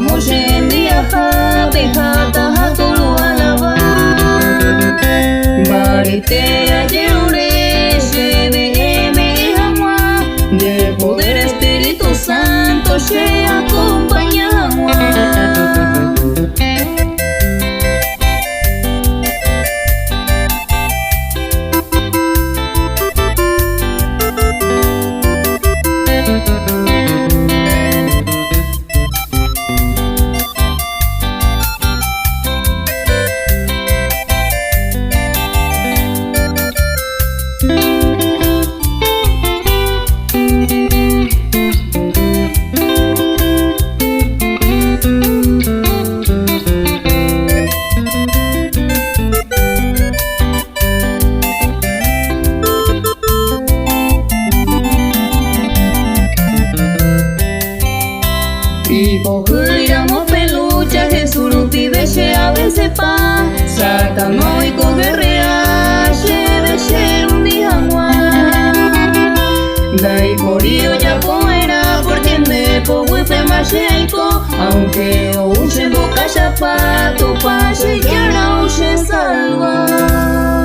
Moshe viaja, pejata hatulu alaba. Barete ayeure, shebe hamwa, del poder Espíritu Santo, she acompaña hamwa. Hipocriramos pelucha, Jesús no pide che a veces pa. Satanás y coguerrea, che ser un día Dai porio ya poera, porque me pongo macheco. Aunque use boca chapato, pa che quiera use salva.